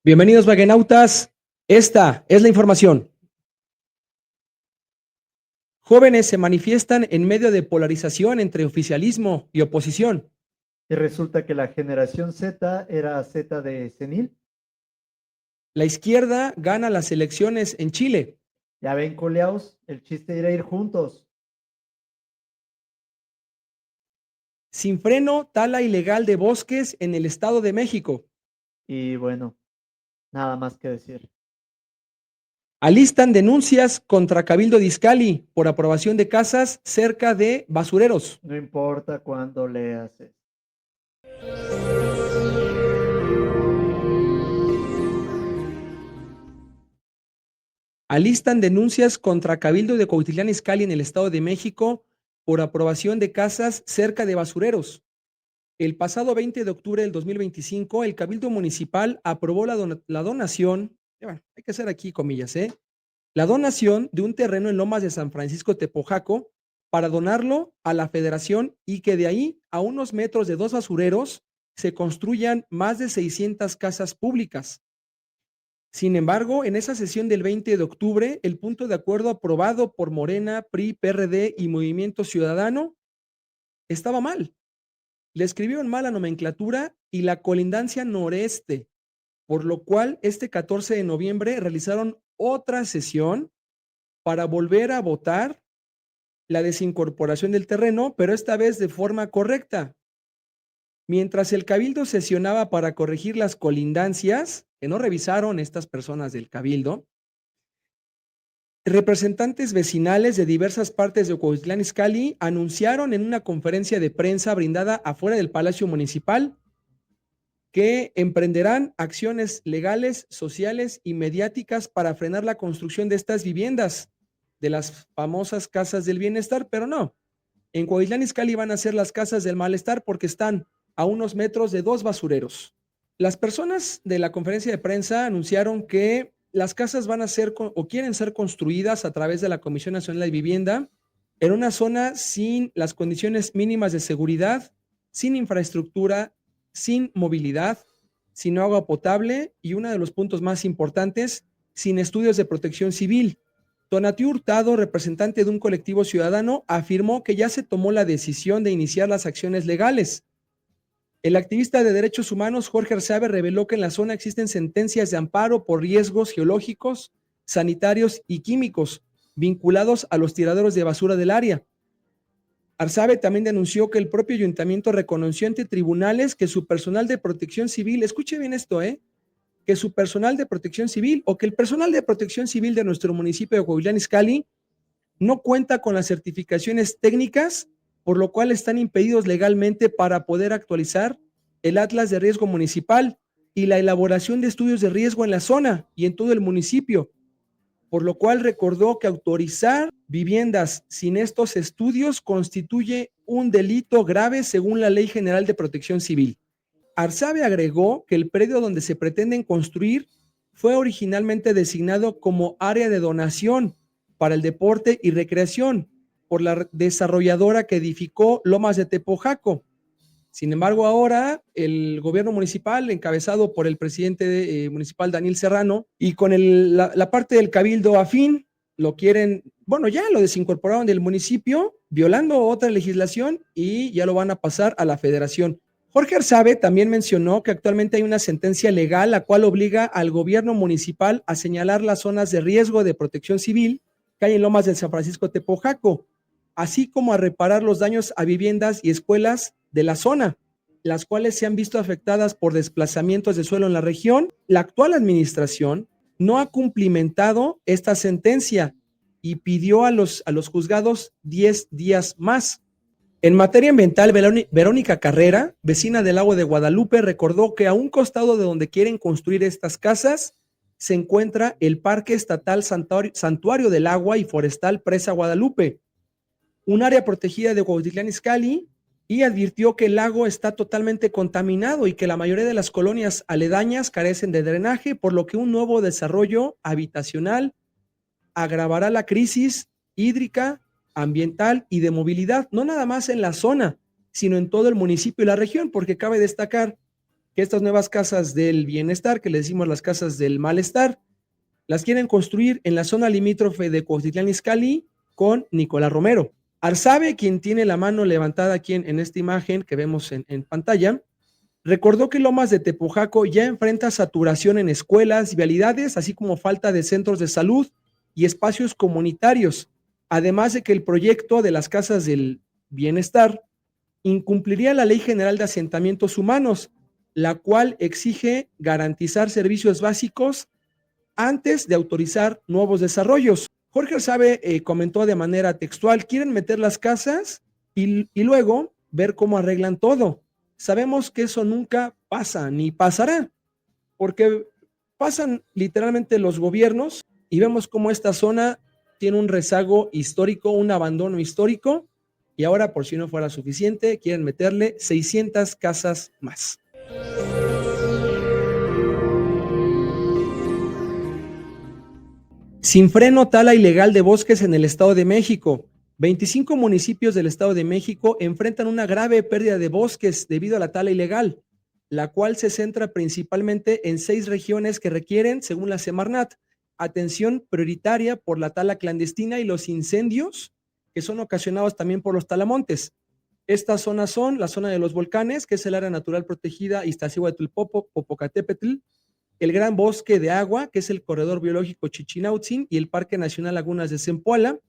Bienvenidos, vaguenautas. Esta es la información. Jóvenes se manifiestan en medio de polarización entre oficialismo y oposición. Y resulta que la generación Z era Z de senil. La izquierda gana las elecciones en Chile. Ya ven, coleaos, el chiste era ir juntos. Sin freno, tala ilegal de bosques en el Estado de México. Y bueno, nada más que decir. Alistan denuncias contra Cabildo de Izcalli por aprobación de casas cerca de basureros. No importa cuándo le haces. Alistan denuncias contra Cabildo de Cuautitlán Izcalli en el Estado de México por aprobación de casas cerca de basureros. El pasado 20 de octubre del 2025, el Cabildo Municipal aprobó la donación, bueno, hay que hacer aquí comillas, la donación de un terreno en Lomas de San Francisco Tepojaco para donarlo a la Federación y que de ahí, a unos metros de dos basureros, se construyan más de 600 casas públicas. Sin embargo, en esa sesión del 20 de octubre, el punto de acuerdo aprobado por Morena, PRI, PRD y Movimiento Ciudadano estaba mal. Le escribieron mal la nomenclatura y la colindancia noreste, por lo cual este 14 de noviembre realizaron otra sesión para volver a votar la desincorporación del terreno, pero esta vez de forma correcta. Mientras el Cabildo sesionaba para corregir las colindancias, que no revisaron estas personas del Cabildo, representantes vecinales de diversas partes de Cuautitlán Izcalli anunciaron en una conferencia de prensa brindada afuera del Palacio Municipal que emprenderán acciones legales, sociales y mediáticas para frenar la construcción de estas viviendas, de las famosas casas del bienestar, pero no. En Cuautitlán Izcalli van a ser las casas del malestar porque están a unos metros de dos basureros. Las personas de la conferencia de prensa anunciaron que las casas van a ser o quieren ser construidas a través de la Comisión Nacional de Vivienda en una zona sin las condiciones mínimas de seguridad, sin infraestructura, sin movilidad, sin agua potable y uno de los puntos más importantes, sin estudios de protección civil. Tonatiuh Hurtado, representante de un colectivo ciudadano, afirmó que ya se tomó la decisión de iniciar las acciones legales. El activista de derechos humanos Jorge Arsabe reveló que en la zona existen sentencias de amparo por riesgos geológicos, sanitarios y químicos vinculados a los tiraderos de basura del área. Arsabe también denunció que el propio ayuntamiento reconoció ante tribunales que su personal de protección civil, escuche bien esto, que su personal de protección civil o que el personal de protección civil de nuestro municipio de Cuautitlán Izcalli no cuenta con las certificaciones técnicas, por lo cual están impedidos legalmente para poder actualizar el Atlas de Riesgo Municipal y la elaboración de estudios de riesgo en la zona y en todo el municipio, por lo cual recordó que autorizar viviendas sin estos estudios constituye un delito grave según la Ley General de Protección Civil. Arsabe agregó que el predio donde se pretenden construir fue originalmente designado como área de donación para el deporte y recreación por la desarrolladora que edificó Lomas de Tepojaco. Sin embargo, ahora el gobierno municipal, encabezado por el presidente municipal Daniel Serrano, y con la parte del cabildo afín, lo quieren, bueno, ya lo desincorporaron del municipio, violando otra legislación y ya lo van a pasar a la federación. Jorge Arsabe también mencionó que actualmente hay una sentencia legal la cual obliga al gobierno municipal a señalar las zonas de riesgo de protección civil que hay en Lomas del San Francisco Tepojaco, así como a reparar los daños a viviendas y escuelas de la zona, las cuales se han visto afectadas por desplazamientos de suelo en la región. La actual administración no ha cumplimentado esta sentencia y pidió a los juzgados 10 días más. En materia ambiental, Verónica Carrera, vecina del Lago de Guadalupe, recordó que a un costado de donde quieren construir estas casas se encuentra el Parque Estatal Santuario del Agua y Forestal Presa Guadalupe, un área protegida de Cuautitlán Izcalli, y advirtió que el lago está totalmente contaminado y que la mayoría de las colonias aledañas carecen de drenaje, por lo que un nuevo desarrollo habitacional agravará la crisis hídrica, ambiental y de movilidad, no nada más en la zona, sino en todo el municipio y la región, porque cabe destacar que estas nuevas casas del bienestar, que le decimos las casas del malestar, las quieren construir en la zona limítrofe de Cuautitlán Izcalli con Nicolás Romero. Arsabe, quien tiene la mano levantada aquí en esta imagen que vemos en pantalla, recordó que Lomas de Tepojaco ya enfrenta saturación en escuelas, vialidades, así como falta de centros de salud y espacios comunitarios, además de que el proyecto de las casas del bienestar incumpliría la Ley General de Asentamientos Humanos, la cual exige garantizar servicios básicos antes de autorizar nuevos desarrollos. Jorge Arsabe comentó de manera textual, quieren meter las casas y luego ver cómo arreglan todo. Sabemos que eso nunca pasa ni pasará, porque pasan literalmente los gobiernos y vemos cómo esta zona tiene un rezago histórico, un abandono histórico, y ahora, por si no fuera suficiente, quieren meterle 600 casas más. Sin freno, tala ilegal de bosques en el Estado de México. 25 municipios del Estado de México enfrentan una grave pérdida de bosques debido a la tala ilegal, la cual se centra principalmente en 6 regiones que requieren, según la Semarnat, atención prioritaria por la tala clandestina y los incendios que son ocasionados también por los talamontes. Estas zonas son la zona de los volcanes, que es el área natural protegida Iztaccíhuatl-Popo, Popocatépetl, el Gran Bosque de Agua, que es el Corredor Biológico Chichinautzin, y el Parque Nacional Lagunas de Zempoala,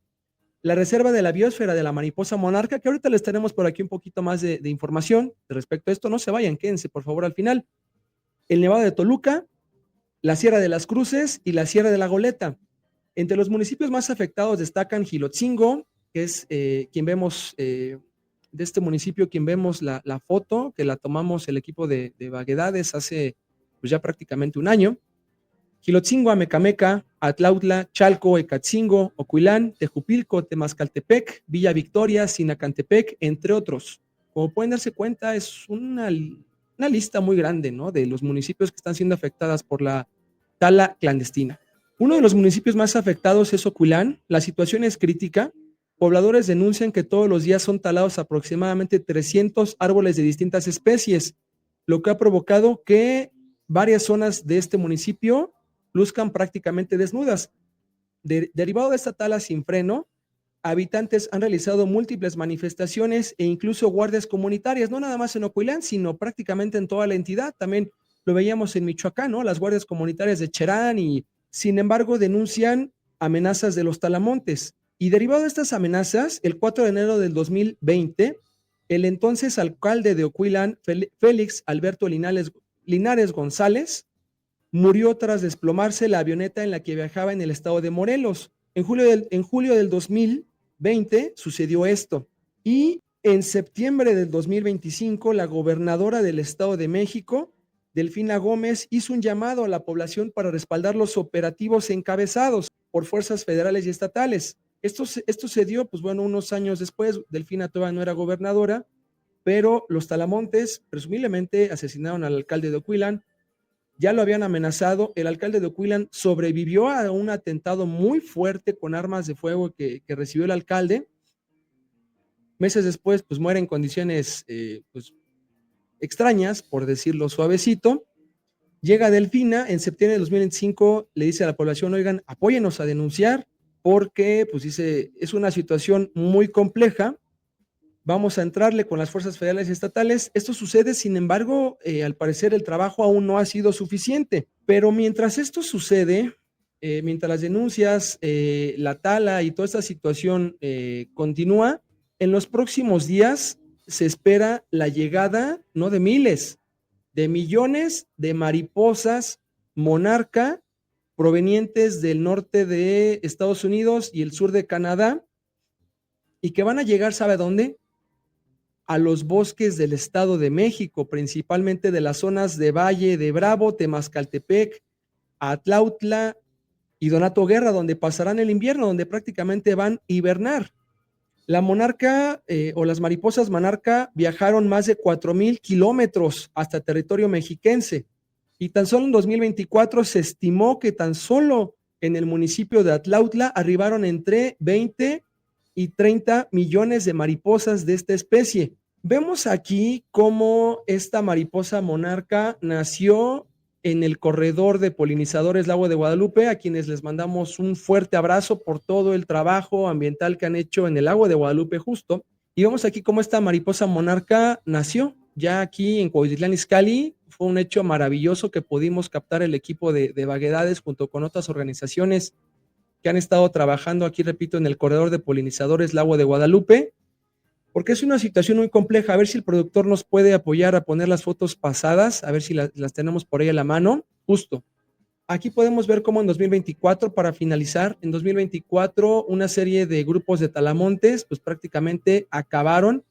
la Reserva de la Biosfera de la Mariposa Monarca, que ahorita les tenemos por aquí un poquito más de información respecto a esto. No se vayan, quédense por favor al final. El Nevado de Toluca, la Sierra de las Cruces y la Sierra de la Goleta. Entre los municipios más afectados destacan Jilotzingo, que es quien vemos, de este municipio, quien vemos la foto, que la tomamos el equipo de Vaguedades hace pues ya prácticamente un año. Jilotzingo, Amecameca, Atlautla, Chalco, Ecatzingo, Ocuilán, Tejupilco, Temascaltepec, Villa Victoria, Sinacantepec, entre otros. Como pueden darse cuenta, es una lista muy grande, ¿no?, de los municipios que están siendo afectadas por la tala clandestina. Uno de los municipios más afectados es Ocuilán. La situación es crítica. Pobladores denuncian que todos los días son talados aproximadamente 300 árboles de distintas especies, lo que ha provocado que varias zonas de este municipio luzcan prácticamente desnudas. Derivado de esta tala sin freno, habitantes han realizado múltiples manifestaciones e incluso guardias comunitarias, no nada más en Ocuilán, sino prácticamente en toda la entidad. También lo veíamos en Michoacán, ¿no?, las guardias comunitarias de Cherán, y sin embargo denuncian amenazas de los talamontes. Y derivado de estas amenazas, el 4 de enero del 2020, el entonces alcalde de Ocuilán, Félix Alberto Linares González, murió tras desplomarse la avioneta en la que viajaba en el estado de Morelos. En julio del 2020 sucedió esto. Y en septiembre del 2025, la gobernadora del Estado de México, Delfina Gómez, hizo un llamado a la población para respaldar los operativos encabezados por fuerzas federales y estatales. Esto se dio, pues bueno, unos años después. Delfina todavía no era gobernadora, pero los talamontes presumiblemente asesinaron al alcalde de Ocuilán. Ya lo habían amenazado. El alcalde de Ocuilán sobrevivió a un atentado muy fuerte con armas de fuego que recibió el alcalde. Meses después, pues muere en condiciones pues extrañas, por decirlo suavecito. Llega Delfina en septiembre de 2025, le dice a la población, oigan, apóyenos a denunciar, porque pues dice, es una situación muy compleja, vamos a entrarle con las fuerzas federales y estatales. Esto sucede, sin embargo, al parecer el trabajo aún no ha sido suficiente, pero mientras esto sucede, mientras las denuncias, la tala y toda esta situación continúa, en los próximos días se espera la llegada, no de miles, de millones de mariposas monarca provenientes del norte de Estados Unidos y el sur de Canadá, y que van a llegar, ¿sabe a dónde? A los bosques del Estado de México, principalmente de las zonas de Valle de Bravo, Temascaltepec, Atlautla y Donato Guerra, donde pasarán el invierno, donde prácticamente van a hibernar. La monarca o las mariposas monarca viajaron más de 4,000 kilómetros hasta territorio mexiquense, y tan solo en 2024 se estimó que tan solo en el municipio de Atlautla arribaron entre 20 y 30 millones de mariposas de esta especie, Vemos aquí cómo esta mariposa monarca nació en el corredor de polinizadores Lago de Guadalupe, a quienes les mandamos un fuerte abrazo por todo el trabajo ambiental que han hecho en el Lago de Guadalupe justo. Y vemos aquí cómo esta mariposa monarca nació ya aquí en Cuautitlán Izcalli. Fue un hecho maravilloso que pudimos captar el equipo de Vaguedades junto con otras organizaciones que han estado trabajando aquí, repito, en el corredor de polinizadores Lago de Guadalupe, porque es una situación muy compleja. A ver si el productor nos puede apoyar a poner las fotos pasadas, a ver si las tenemos por ahí a la mano. Justo. Aquí podemos ver cómo en 2024, para finalizar, en 2024 una serie de grupos de talamontes pues prácticamente acabaron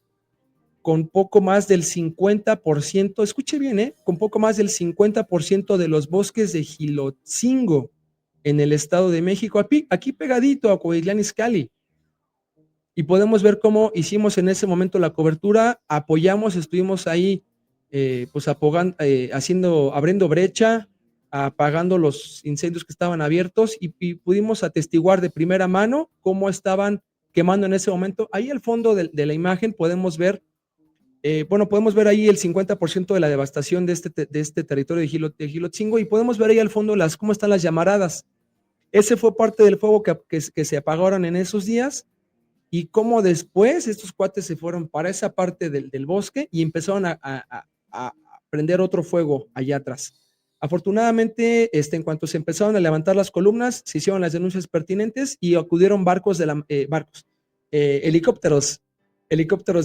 con poco más del 50%, escuche bien, con poco más del 50% de los bosques de Jilotzingo en el Estado de México, aquí pegadito a Cuautitlán Izcalli. Y podemos ver cómo hicimos en ese momento la cobertura, apoyamos, estuvimos ahí pues abriendo brecha, apagando los incendios que estaban abiertos y pudimos atestiguar de primera mano cómo estaban quemando en ese momento. Ahí al fondo de la imagen podemos ver, podemos ver ahí el 50% de la devastación de este territorio de Jilotzingo y podemos ver ahí al fondo cómo están las llamaradas. Ese fue parte del fuego que se apagaron en esos días y cómo después estos cuates se fueron para esa parte del bosque y empezaron a prender otro fuego allá atrás. Afortunadamente, en cuanto se empezaron a levantar las columnas, se hicieron las denuncias pertinentes y acudieron helicópteros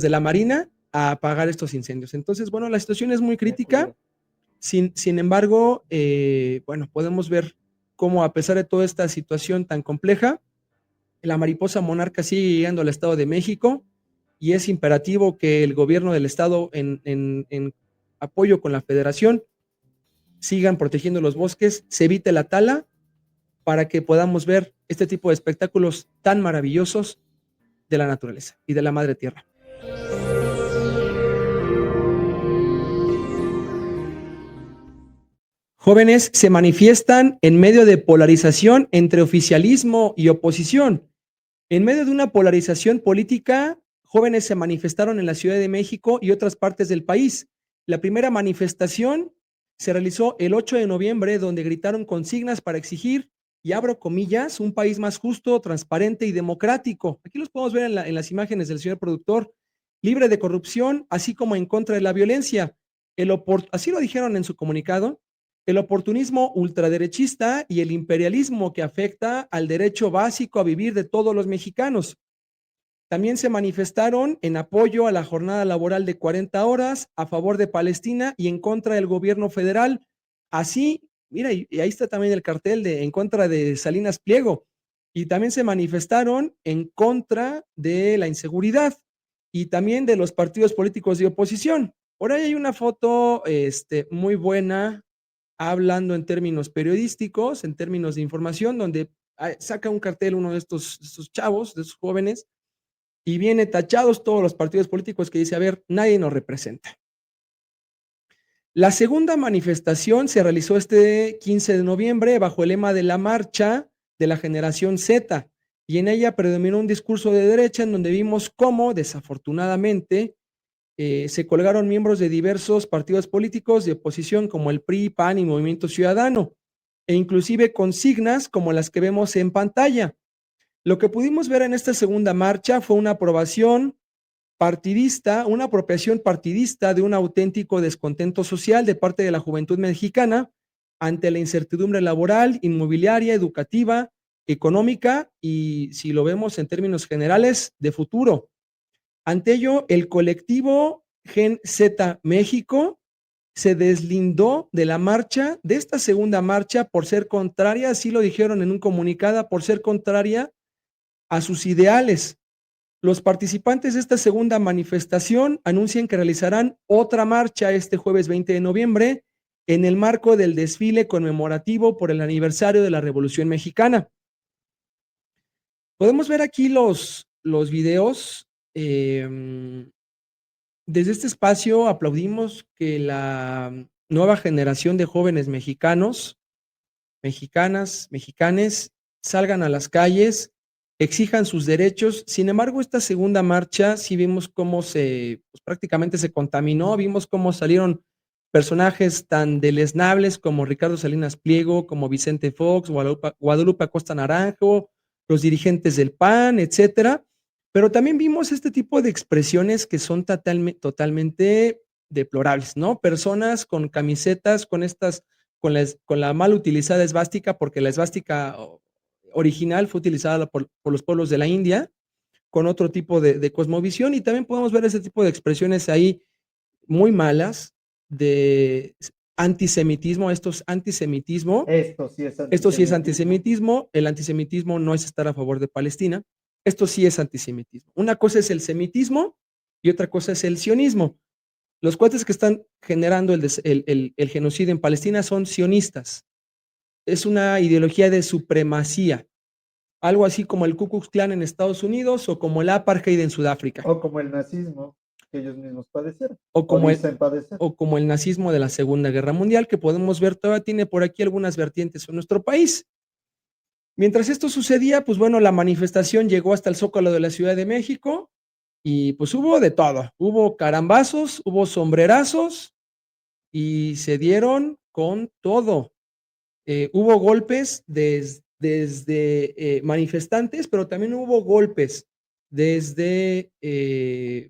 de la Marina a apagar estos incendios. Entonces, bueno, la situación es muy crítica. Sin embargo, bueno, podemos ver cómo a pesar de toda esta situación tan compleja, la mariposa monarca sigue llegando al Estado de México y es imperativo que el gobierno del Estado, en apoyo con la Federación, sigan protegiendo los bosques, se evite la tala para que podamos ver este tipo de espectáculos tan maravillosos de la naturaleza y de la madre tierra. Jóvenes se manifiestan en medio de polarización entre oficialismo y oposición. En medio de una polarización política, jóvenes se manifestaron en la Ciudad de México y otras partes del país. La primera manifestación se realizó el 8 de noviembre, donde gritaron consignas para exigir, y abro comillas, un país más justo, transparente y democrático. Aquí los podemos ver en las imágenes del señor productor, libre de corrupción, así como en contra de la violencia. Así lo dijeron en su comunicado, el oportunismo ultraderechista y el imperialismo que afecta al derecho básico a vivir de todos los mexicanos. También se manifestaron en apoyo a la jornada laboral de 40 horas, a favor de Palestina y en contra del gobierno federal. Así, mira, y ahí está también el cartel en contra de Salinas Pliego. Y también se manifestaron en contra de la inseguridad y también de los partidos políticos de oposición. Por ahí hay una foto muy buena hablando en términos periodísticos, en términos de información, donde saca un cartel uno de estos chavos, de estos jóvenes, y viene tachados todos los partidos políticos que dice, a ver, nadie nos representa. La segunda manifestación se realizó este 15 de noviembre bajo el lema de la marcha de la generación Z, y en ella predominó un discurso de derecha en donde vimos cómo, desafortunadamente, se colgaron miembros de diversos partidos políticos de oposición como el PRI, PAN y Movimiento Ciudadano, e inclusive consignas como las que vemos en pantalla. Lo que pudimos ver en esta segunda marcha fue una apropiación partidista de un auténtico descontento social de parte de la juventud mexicana ante la incertidumbre laboral, inmobiliaria, educativa, económica y, si lo vemos en términos generales, de futuro. Ante ello, el colectivo Gen Z México se deslindó de la marcha, de esta segunda marcha, por ser contraria, así lo dijeron en un comunicado, por ser contraria a sus ideales. Los participantes de esta segunda manifestación anuncian que realizarán otra marcha este jueves 20 de noviembre en el marco del desfile conmemorativo por el aniversario de la Revolución Mexicana. Podemos ver aquí los videos. Desde este espacio aplaudimos que la nueva generación de jóvenes mexicanos, mexicanas, mexicanes, salgan a las calles exijan sus derechos. Sin embargo, esta segunda marcha sí vimos cómo pues, prácticamente se contaminó, vimos cómo salieron personajes tan deleznables como Ricardo Salinas Pliego, como Vicente Fox, Guadalupe Acosta Naranjo, los dirigentes del PAN, etcétera. Pero también vimos este tipo de expresiones que son totalmente deplorables, ¿no? Personas con camisetas, con la mal utilizada esvástica, porque la esvástica original fue utilizada por los pueblos de la India, con otro tipo de cosmovisión, y también podemos ver ese tipo de expresiones ahí muy malas de antisemitismo. Esto es antisemitismo. Esto sí es Esto sí es antisemitismo. antisemitismo. El antisemitismo no es estar a favor de Palestina. Esto sí es antisemitismo. Una cosa es el semitismo y otra cosa es el sionismo. Los cuates que están generando el genocidio en Palestina son sionistas. Es una ideología de supremacía, algo así como el Ku Klux Klan en Estados Unidos o como el apartheid en Sudáfrica. O como el nazismo que ellos mismos padecieron, O o como dicen padecer. o como el nazismo de la Segunda Guerra Mundial, que podemos ver todavía tiene por aquí algunas vertientes en nuestro país. Mientras esto sucedía, pues bueno, la manifestación llegó hasta el Zócalo de la Ciudad de México y pues hubo de todo. Hubo carambazos, hubo sombrerazos y se dieron con todo. Hubo golpes desde manifestantes, pero también hubo golpes desde,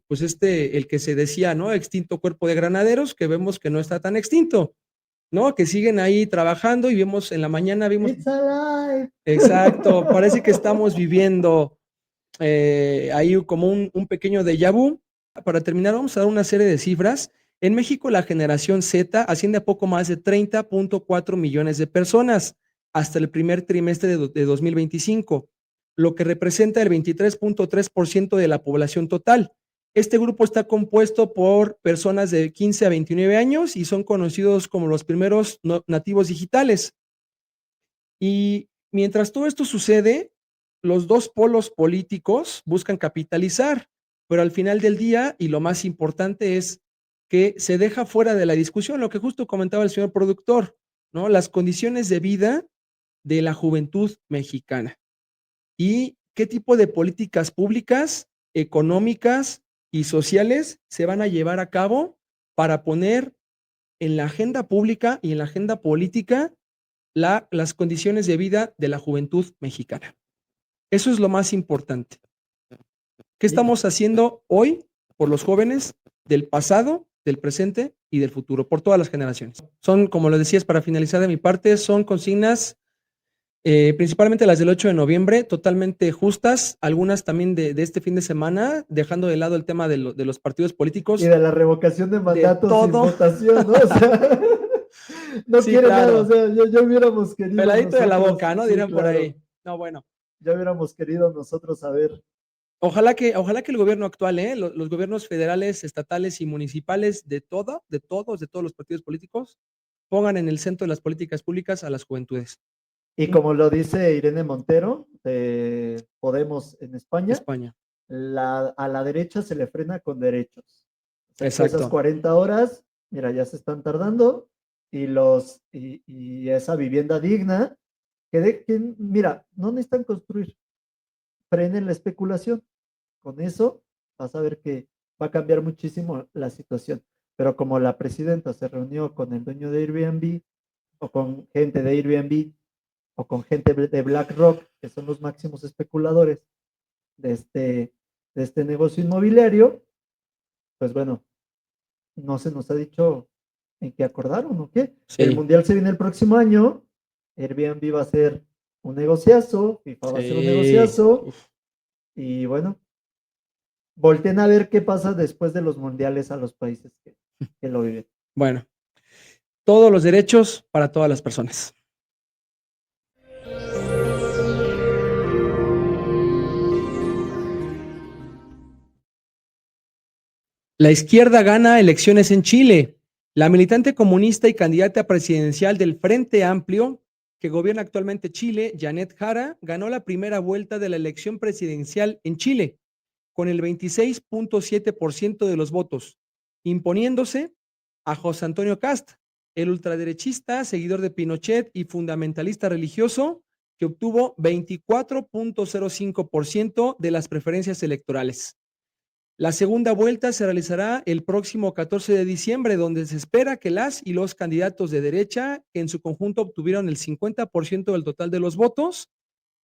pues el que se decía, ¿no? Extinto cuerpo de granaderos, que vemos que no está tan extinto, ¿no? Que siguen ahí trabajando y vemos en la mañana, vimos, It's alive. exacto, parece que estamos viviendo ahí como un pequeño déjà vu. Para terminar, vamos a dar una serie de cifras. En México, la generación Z asciende a poco más de 30.4 millones de personas hasta el primer trimestre de 2025, lo que representa el 23.3% de la población total. Este grupo está compuesto por personas de 15 a 29 años y son conocidos como los primeros nativos digitales. Y mientras todo esto sucede, los dos polos políticos buscan capitalizar, pero al final del día, y lo más importante es que se deja fuera de la discusión lo que justo comentaba el señor productor, ¿no? Las condiciones de vida de la juventud mexicana y qué tipo de políticas públicas, económicas y sociales se van a llevar a cabo para poner en la agenda pública y en la agenda política las condiciones de vida de la juventud mexicana. Eso es lo más importante. ¿Qué estamos haciendo hoy por los jóvenes del pasado, del presente y del futuro, por todas las generaciones? Son, como lo decías, para finalizar de mi parte, son consignas, principalmente las del 8 de noviembre, totalmente justas, algunas también de este fin de semana, dejando de lado el tema de los partidos políticos. Y de la revocación de mandatos sin todo. votación, ¿no? O sea, no Sí, quiere claro. nada, o sea, ya hubiéramos querido Peladito de la nosotros, boca, ¿no? sí, Dirán por claro, ahí. No, bueno. ya hubiéramos querido nosotros saber. Ojalá que el gobierno actual, los gobiernos federales, estatales y municipales de todos los partidos políticos, pongan en el centro de las políticas públicas a las juventudes. Y como lo dice Irene Montero de Podemos en España, España. a la derecha se le frena con derechos. O sea, que esas Exacto. 40 horas, mira, ya se están tardando y esa vivienda digna, mira, no necesitan construir, frenen la especulación. Con eso vas a ver que va a cambiar muchísimo la situación. Pero como la presidenta se reunió con el dueño de Airbnb o con gente de Airbnb o con gente de BlackRock, que son los máximos especuladores de este negocio inmobiliario, pues bueno, no se nos ha dicho en qué acordaron o qué. Sí. El Mundial se viene el próximo año, Airbnb va a ser un negociazo, FIFA va a ser un negociazo, y bueno, volteen a ver qué pasa después de los mundiales a los países que lo viven. Bueno, todos los derechos para todas las personas. La izquierda gana elecciones en Chile. La militante comunista y candidata presidencial del Frente Amplio, que gobierna actualmente Chile, Janet Jara, ganó la primera vuelta de la elección presidencial en Chile, con el 26.7% de los votos, imponiéndose a José Antonio Kast, el ultraderechista, seguidor de Pinochet y fundamentalista religioso, que obtuvo 24.05% de las preferencias electorales. La segunda vuelta se realizará el próximo 14 de diciembre, donde se espera que las y los candidatos de derecha, que en su conjunto obtuvieron el 50% del total de los votos,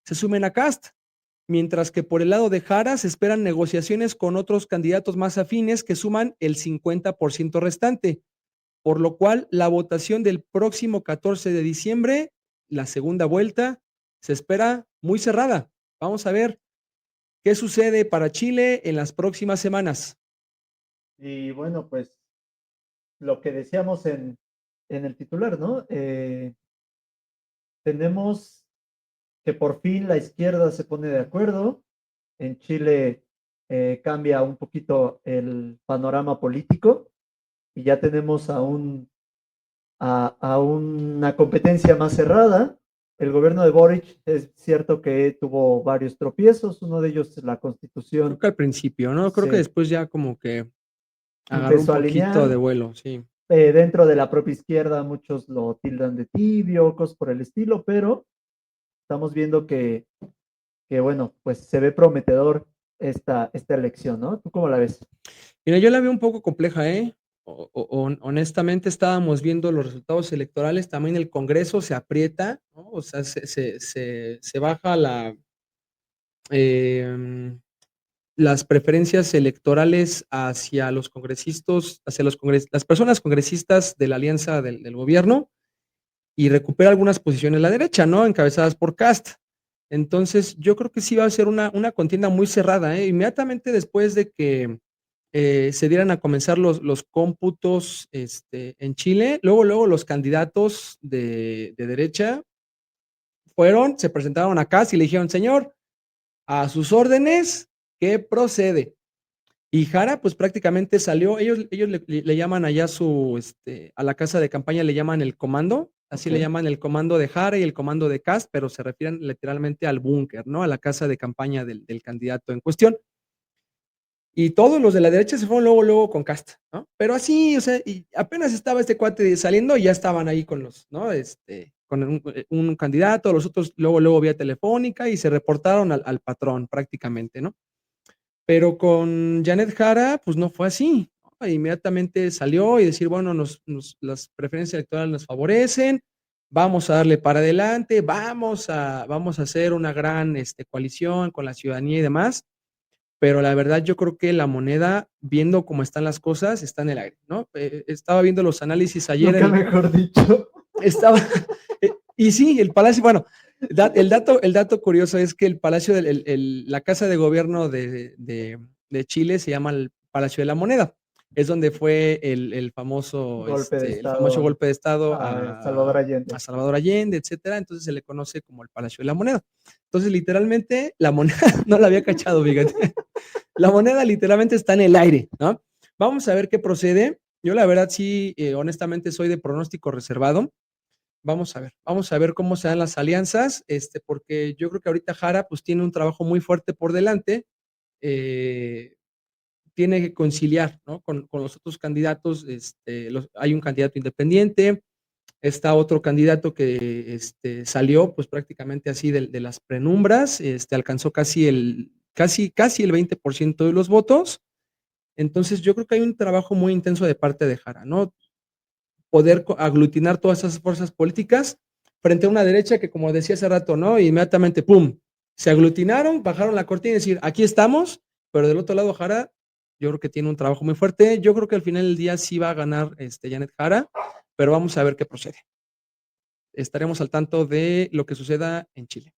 se sumen a Kast, mientras que por el lado de Jara se esperan negociaciones con otros candidatos más afines que suman el 50% restante, por lo cual la votación del próximo 14 de diciembre, la segunda vuelta, se espera muy cerrada. Vamos a ver qué sucede para Chile en las próximas semanas. Y bueno, pues lo que decíamos en el titular, ¿no? Tenemos que por fin la izquierda se pone de acuerdo. En Chile cambia un poquito el panorama político y ya tenemos a una competencia más cerrada. El gobierno de Boric es cierto que tuvo varios tropiezos, uno de ellos es la Creo constitución, que al principio, ¿no? Creo que se después ya como que agarró un empezó a poquito de alinear. vuelo, sí. Dentro de la propia izquierda muchos lo tildan de tibio, cosas por el estilo, pero estamos viendo que bueno, pues se ve prometedor esta elección, ¿no? ¿Tú cómo la ves? Mira, yo la veo un poco compleja, ¿eh? Honestamente, estábamos viendo los resultados electorales, también el Congreso se aprieta, ¿no? O sea, se baja em, las preferencias electorales hacia los congresistas, las personas congresistas de la alianza del gobierno y recupera algunas posiciones a la derecha, ¿no? Encabezadas por Cast. Entonces, yo creo que sí va a ser una contienda muy cerrada, ¿eh? Inmediatamente después de que se dieran a comenzar los cómputos en Chile, luego los candidatos de derecha se presentaron acá y le dijeron, señor, a sus órdenes, ¿qué procede? Y Jara, pues prácticamente salió, ellos le llaman allá a la casa de campaña le llaman el comando, así le Ok. llaman el comando de Jara y el comando de Kast, pero se refieren literalmente al búnker, ¿no? A la casa de campaña del candidato en cuestión. Y todos los de la derecha se fueron luego con Kast, ¿no? Pero así, o sea, y apenas estaba este cuate saliendo y ya estaban ahí con los, ¿no? Con un candidato, los otros luego vía telefónica y se reportaron al patrón prácticamente, ¿no? Pero con Janet Jara, pues no fue así, ¿no? Inmediatamente salió y decir, bueno, las preferencias electorales nos favorecen, vamos a darle para adelante, vamos a hacer una gran coalición con la ciudadanía y demás, pero la verdad yo creo que la moneda, viendo cómo están las cosas, está en el aire, ¿no? Estaba viendo los análisis ayer, Nunca mejor dicho. estaba, y sí, el Palacio, bueno, el dato curioso es que el Palacio, la Casa de Gobierno de Chile se llama el Palacio de la Moneda. Es donde fue el famoso, Golpe de el famoso estado golpe de Estado a a, Salvador a Allende. Salvador Allende, etcétera. Entonces se le conoce como el Palacio de la Moneda. Entonces, literalmente, la moneda no la había cachado, fíjate. La moneda literalmente está en el aire, ¿no? Vamos a ver qué procede. Yo, la verdad, sí, honestamente, soy de pronóstico reservado. Vamos a ver cómo se dan las alianzas, porque yo creo que ahorita Jara pues tiene un trabajo muy fuerte por delante, eh, tiene que conciliar, ¿no? Con los otros candidatos, hay un candidato independiente, está otro candidato que salió pues prácticamente así de las penumbras, alcanzó casi el 20% de los votos, entonces yo creo que hay un trabajo muy intenso de parte de Jara, ¿no? Poder aglutinar todas esas fuerzas políticas frente a una derecha que, como decía hace rato, ¿no? Inmediatamente, ¡pum!, se aglutinaron, bajaron la cortina y decir, aquí estamos, pero del otro lado, Jara, yo creo que tiene un trabajo muy fuerte. Yo creo que al final del día sí va a ganar Janet Jara, pero vamos a ver qué procede. Estaremos al tanto de lo que suceda en Chile.